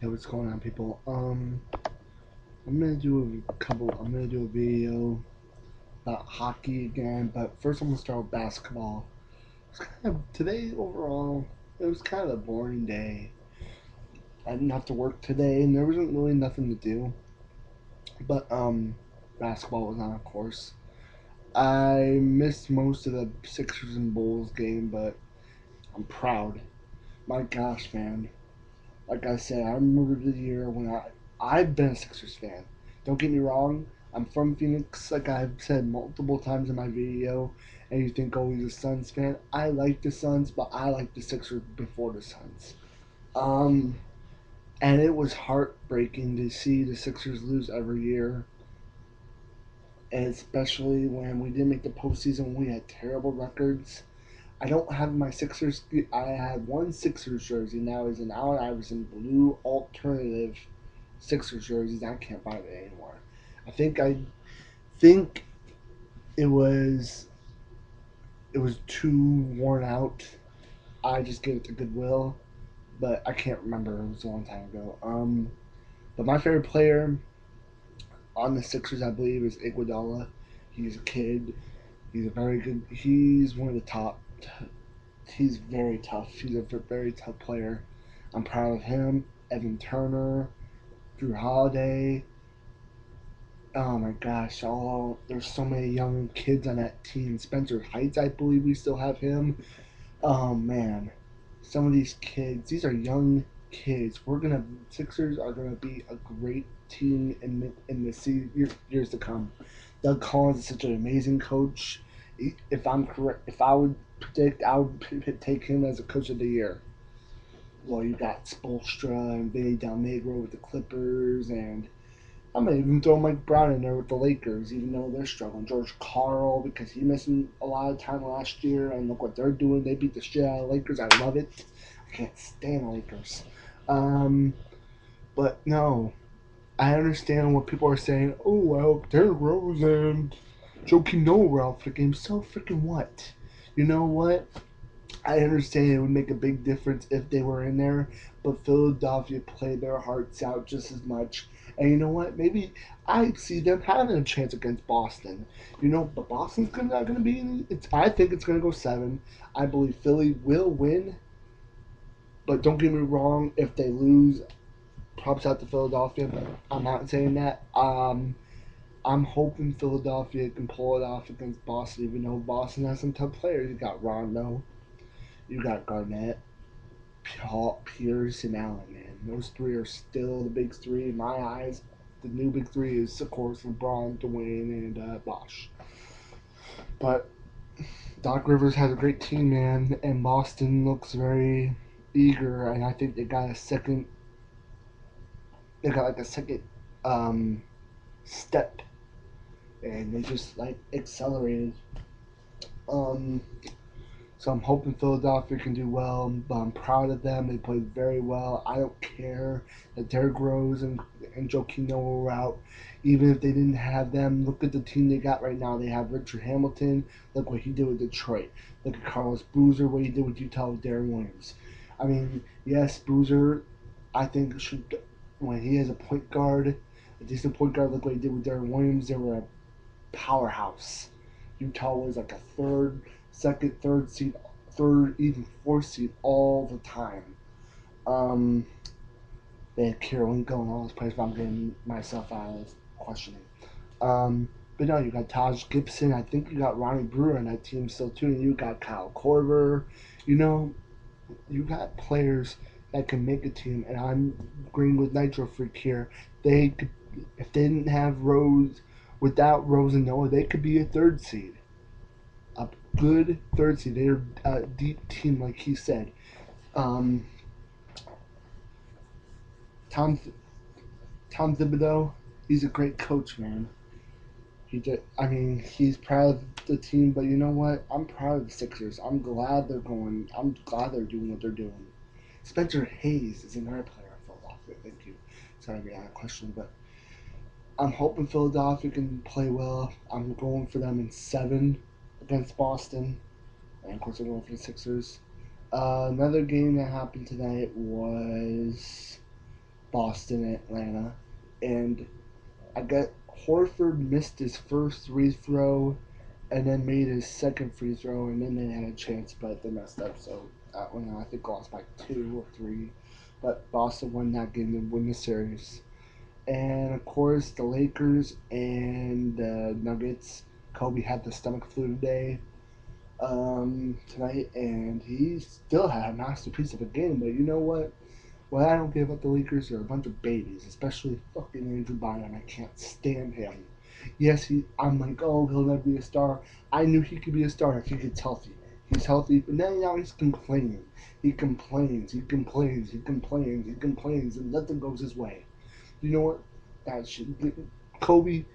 Hey, what's going on, people? I'm gonna do a video about hockey again, but first I'm gonna start with basketball. Today overall, it was kind of a boring day. I didn't have to work today, and there wasn't really nothing to do. But basketball was on, of course. I missed most of the Sixers and Bulls game, but I'm proud. My gosh, man! Like I said, I remember the year when I've been a Sixers fan. Don't get me wrong. I'm from Phoenix, like I've said multiple times in my video. And you think, oh, he's a Suns fan. I like the Suns, but I like the Sixers before the Suns. Um, and it was heartbreaking to see the Sixers lose every year, and especially when we didn't make the postseason. We had terrible records. I don't have my Sixers. I had one Sixers jersey. Now is an Allen Iverson blue alternative Sixers jerseys. I can't find it anymore. I think it was it was too worn out. I just gave it to Goodwill, but I can't remember. It was a long time ago. But my favorite player on the Sixers, I believe, is Iguodala. He's a kid. He's a very good. He's one of the top. He's very tough. He's a very tough player. I'm proud of him. Evan Turner, Drew Holiday. Oh my gosh! There's so many young kids on that team. Spencer Heights, I believe we still have him. Oh man, some of these kids. These are young kids. Sixers are gonna be a great team years to come. Doug Collins is such an amazing coach. If I'm correct, if I would predict, I would take him as a coach of the year. Well, you got Spolstra and Vinny Del Negro with the Clippers, and I might even throw Mike Brown in there with the Lakers, even though they're struggling. George Karl, because he missed a lot of time last year, and look what they're doing. They beat the shit out of the Lakers. I love it. I can't stand the Lakers. Um, but no, I understand what people are saying. Oh, well, Derrick Rose and Joakim Noah were out for the game. So freaking what? You know what? I understand it would make a big difference if they were in there, but Philadelphia played their hearts out just as much. And you know what? Maybe I see them having a chance against Boston. But Boston's not going to be. I think it's going to go 7. I believe Philly will win, but don't get me wrong. If they lose, props out to Philadelphia. But I'm not saying that. I'm hoping Philadelphia can pull it off against Boston, even though Boston has some tough players. You got Rondo, you got Garnett, Pierce, and Allen, man. Those three are still the big three in my eyes. The new big three is, of course, LeBron, Dwayne, and Bosh. But Doc Rivers has a great team, man, and Boston looks very eager, and I think they got a second. They got like a second um, step, and they just like accelerated. Um, So I'm hoping Philadelphia can do well, but I'm proud of them. They played very well. I don't care that Derrick Rose and Joakim Noah were out. Even if they didn't have them, look at the team they got right now. They have Richard Hamilton. Look what he did with Detroit. Look at Carlos Boozer, what he did with Utah with Darren Williams. I mean, yes, Boozer, I think, should, when he has a point guard, a decent point guard, look what he did with Darren Williams. They were a powerhouse. Utah was like a third seed, third, even fourth seed all the time. Um, they had Karolinko and all those players, but I'm getting myself out of questioning. But no, you got Taj Gibson. I think you got Ronnie Brewer on that team still too. And you got Kyle Korver. You know, you got players that can make a team. And I'm agreeing with Nitro Freak here. They could, if they didn't have Rose, without Rose and Noah, they could be a third seed, a good third seed. They're a deep team, like he said. Um, Tom Tom Thibodeau, he's a great coach, man. He did. I mean, he's proud of the team, but you know what? I'm proud of the Sixers. I'm glad they're going. I'm glad they're doing what they're doing. Spencer Hayes is another player I Philadelphia. Thank you. Sorry, I got a question, but I'm hoping Philadelphia can play well. I'm going for them in 7 against Boston, and of course I'm going for the Sixers. Another game that happened tonight was Boston, Atlanta, and I got Horford missed his first free throw, and then made his second free throw, and then they had a chance, but they messed up. So that one, I think, lost by 2 or 3. But Boston won that game to win the series. And of course, the Lakers and the Nuggets. Kobe had the stomach flu today, tonight, and he still had a masterpiece of a game. But you know what? What I don't give about the Lakers are a bunch of babies, especially fucking Andrew Bynum. I can't stand him. Yes, I'm like, oh, he'll never be a star. I knew he could be a star if he gets healthy. He's healthy, but now he's complaining. He complains, he complains, he complains, he complains, and nothing goes his way. You know what? That should Kobe,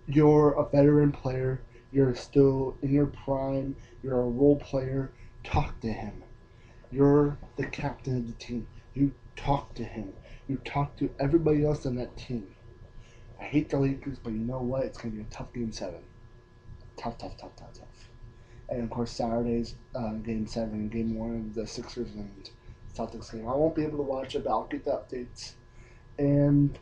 you're a veteran player. You're still in your prime. You're a role player. Talk to him. You're the captain of the team. You talk to him. You talk to everybody else on that team. I hate the Lakers, but you know what? It's going to be a tough game 7. Tough, tough, tough, tough, tough. And of course, Saturday's game 7, game 1 of the Sixers and Celtics game. I won't be able to watch it, but I'll get the updates. And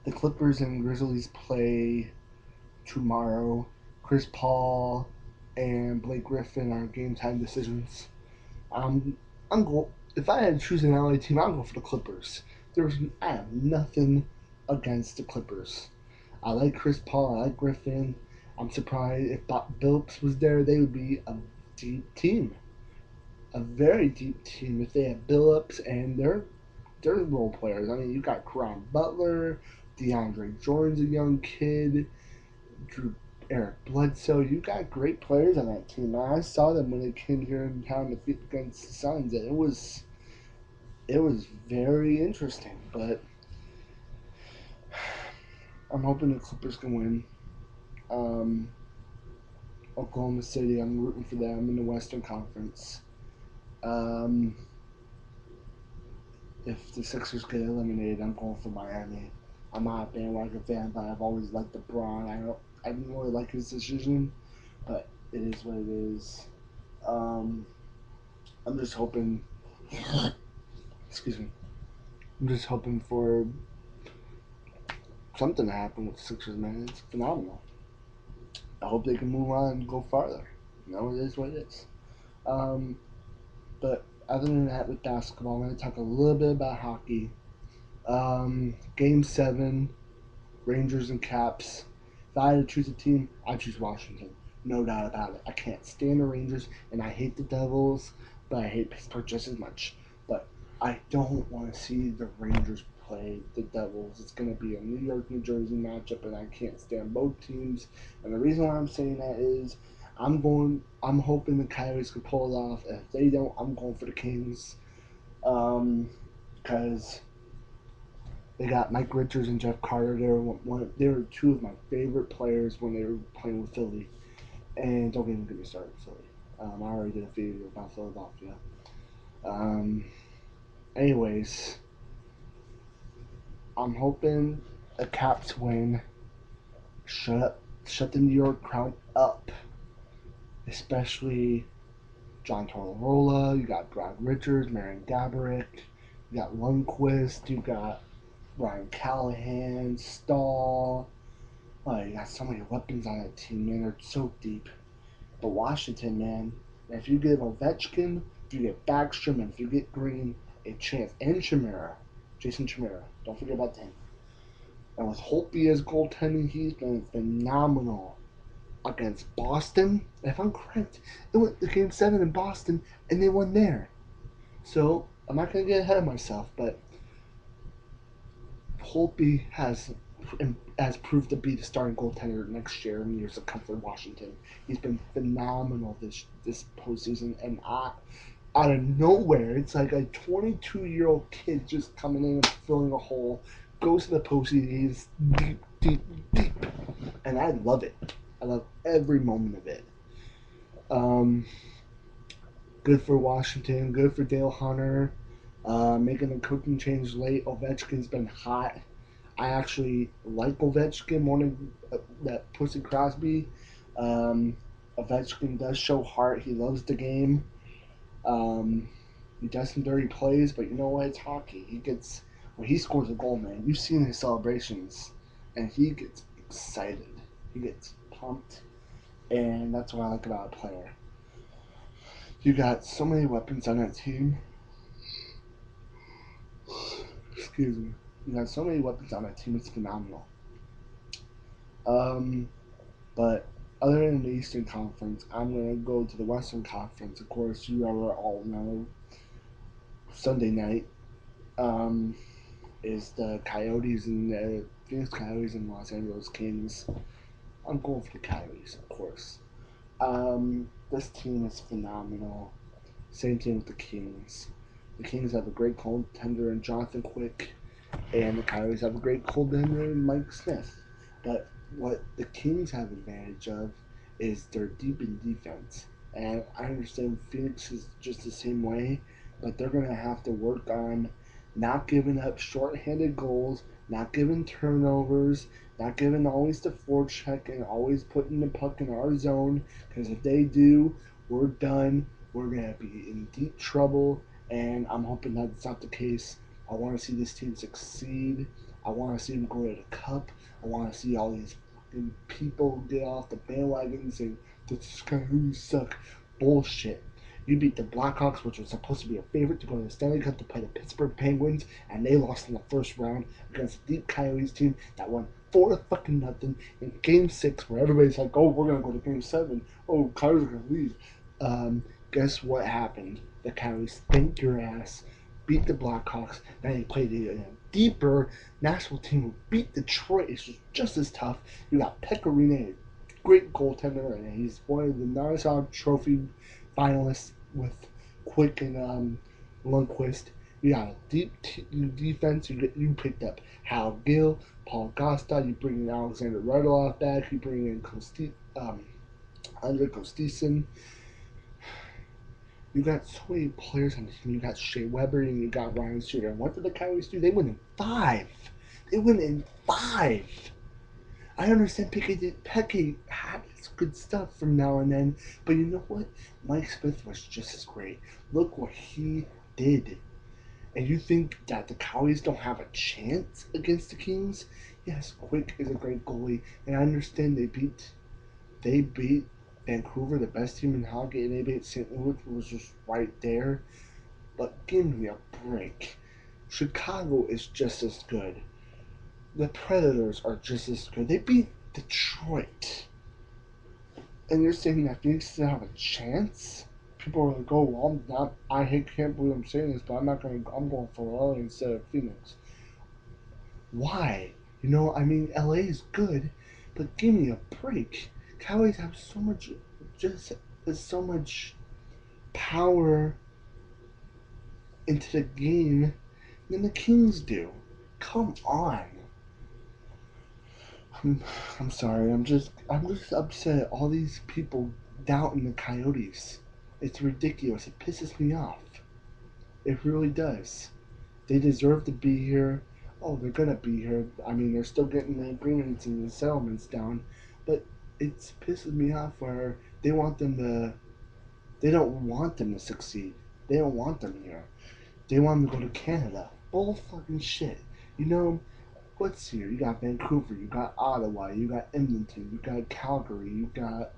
the Clippers and Grizzlies play tomorrow. Chris Paul and Blake Griffin are game time decisions. Um, I'm go. If I had to choose an LA team, I'd go for the Clippers. I have nothing against the Clippers. I like Chris Paul. I like Griffin. I'm surprised if Bob Billups was there, they would be a deep team, a very deep team. If they had Billups and they're role players. I mean, you got Caron Butler, DeAndre Jordan's a young kid, Drew Eric Bledsoe. You got great players on that team. I saw them when they came here in town to beat against the Suns, and it was very interesting. But I'm hoping the Clippers can win. Um, Oklahoma City, I'm rooting for them in the Western Conference. Um, if the Sixers get eliminated, I'm going for Miami. I'm not a bandwagon fan, but I've always liked LeBron. I didn't really like his decision, but it is what it is. Um, I'm just hoping. Excuse me. I'm just hoping for something to happen with the Sixers, man. It's phenomenal. I hope they can move on and go farther. It is what it is. Um, but other than that, with basketball, I'm going to talk a little bit about hockey. Game 7, Rangers and Caps. If I had to choose a team, I'd choose Washington. No doubt about it. I can't stand the Rangers, and I hate the Devils, but I hate Pittsburgh just as much. But I don't want to see the Rangers play the Devils. It's going to be a New York, New Jersey matchup, and I can't stand both teams. And the reason why I'm saying that is I'm hoping the Coyotes can pull it off. And if they don't, I'm going for the Kings. Because they got Mike Richards and Jeff Carter. They were two of my favorite players when they were playing with Philly. And don't even get me started with Philly. I already did a video about Philadelphia. Um, anyways, I'm hoping the Caps win. Shut the New York crowd up, especially John Tortorella. You got Brad Richards, Marion Gaborik. You got Lundqvist. You got Ryan Callahan, Stahl. Oh, you got so many weapons on that team, man. They're so deep. But Washington, man, if you get Ovechkin, if you get Backstrom, and if you get Green, a chance. And Chimera, Jason Chimera. Don't forget about him. And with Holtby as goaltending, he's been phenomenal against Boston. If I'm correct, it went the game 7 in Boston, and they won there. So I'm not gonna get ahead of myself, but Holtby has proved to be the starting goaltender next year in years to come for Washington. He's been phenomenal this postseason, and out of nowhere, it's like a 22-year-old kid just coming in and filling a hole, goes to the postseason, he's deep, deep, deep, and I love it. I love every moment of it. Um, Good for Washington. Good for Dale Hunter. Making the coaching change late. Ovechkin's been hot. I actually like Ovechkin more than that Pussy Crosby. Um, Ovechkin does show heart. He loves the game. Um, He does some dirty plays, but you know what? It's hockey. He gets when he scores a goal, man. You've seen his celebrations, and he gets excited. He gets pumped, and that's what I like about a player. You got so many weapons on that team. Excuse me. You got so many weapons on that team. It's phenomenal. Um, but other than the Eastern Conference, I'm gonna go to the Western Conference. Of course, you all know Sunday night um, is the Coyotes and the Phoenix Coyotes and Los Angeles Kings. I'm going for the Coyotes, of course. This team is phenomenal. Same thing with the Kings. The Kings have a great goaltender in Jonathan Quick, and the Coyotes have a great goaltender in Mike Smith. But what the Kings have advantage of is they're deep in defense. And I understand Phoenix is just the same way, but they're going to have to work on not giving up shorthanded goals, not giving turnovers, not giving always the forecheck and always putting the puck in our zone. Because if they do, we're done. We're going to be in deep trouble, and I'm hoping that's not the case. I want to see this team succeed. I want to see them go to the cup. I want to see all these fucking people get off the bandwagon and say, the Skyhoos suck. Bullshit. You beat the Blackhawks, which was supposed to be a favorite to go to the Stanley Cup to play the Pittsburgh Penguins, and they lost in the first round against the Deep Coyotes team that won 4-0 in Game 6, where everybody's like, "Oh, we're gonna go to Game 7. Oh, Coyotes are gonna leave." Guess what happened? The Coyotes spanked your ass, beat the Blackhawks, then they played a deeper Nashville team who beat Detroit. It's just as tough. You got Pecorine, great goaltender, and he's one of the Nassau Trophy finalists with Quick and Lundqvist. You got a defense. You picked up Hal Gill, Paul Gosta. You bring in Alexander Radulov back. You bring in Andre Kostitsyn. You got so many players on the team. You got Shea Weber and you got Ryan Suter. And what did the Coyotes do? They went in five. They went in five. I understand Pecky had good stuff from now and then, but you know what? Mike Smith was just as great. Look what he did. And you think that the Coyotes don't have a chance against the Kings? Yes, Quick is a great goalie, and I understand they beat Vancouver, the best team in hockey, and they beat St. Louis, who was just right there. But give me a break. Chicago is just as good. The Predators are just as good. They beat Detroit. And you're saying that Phoenix doesn't have a chance? People are like, oh, well, I'm not. Can't believe I'm saying this, but I'm not going to. I'm going for LA instead of Phoenix. Why? You know, I mean, LA is good, but give me a break. Cowboys have so much, just so much power into the game than the Kings do. Come on. I'm, I'm sorry. I'm just upset. All these people doubting the Coyotes. It's ridiculous. It pisses me off. It really does. They deserve to be here. Oh, they're gonna be here. I mean, they're still getting the agreements and the settlements down, but it's pisses me off where they want them to. They don't want them to succeed. They don't want them here. They want them to go to Canada. Bull fucking shit. You know, what's here? You got Vancouver, you got Ottawa, you got Edmonton, you got Calgary, you got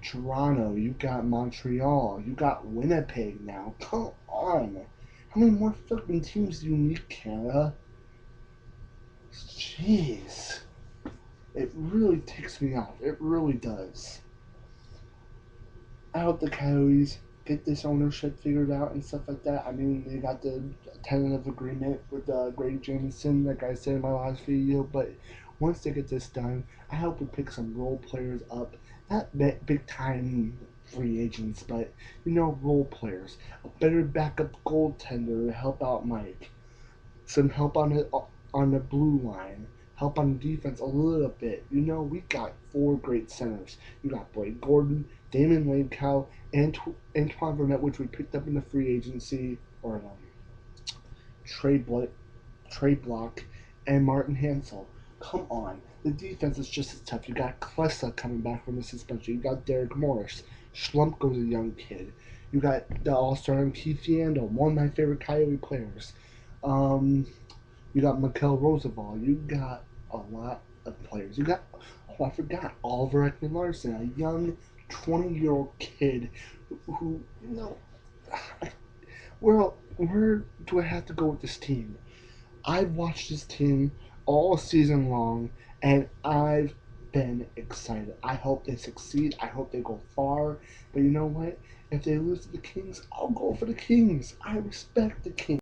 Toronto, you got Montreal, you got Winnipeg now. Come on. How many more fucking teams do you need, Canada? Jeez. It really ticks me off. It really does. I hope the Coyotes get this ownership figured out and stuff like that. I mean, they got the tentative agreement with Greg Jameson, like I said in my last video. But once they get this done, I hope we pick some role players up. Not big time free agents, but you know, role players. A better backup goaltender to help out Mike. Some help on the blue line, help on the defense a little bit. You know, we got four great centers. You got Blake Gordon, Damon Lakehow, and Antoine Burnett, which we picked up in the free agency, or trade blo- trade block, and Martin Hansel. Come on, the defense is just as tough. You got Klessa coming back from the suspension. You got Derek Morris. Schlumpko's a young kid. You got the All Star Keith Yandel, one of my favorite Coyote players. Um, you got Mikel Roosevelt. You got a lot of players. You got, oh, I forgot, Oliver Ekman Larson, a young 20-year-old kid who, where do I have to go with this team? I've watched this team all season long, and I've been excited. I hope they succeed. I hope they go far. But you know what? If they lose to the Kings, I'll go for the Kings. I respect the Kings.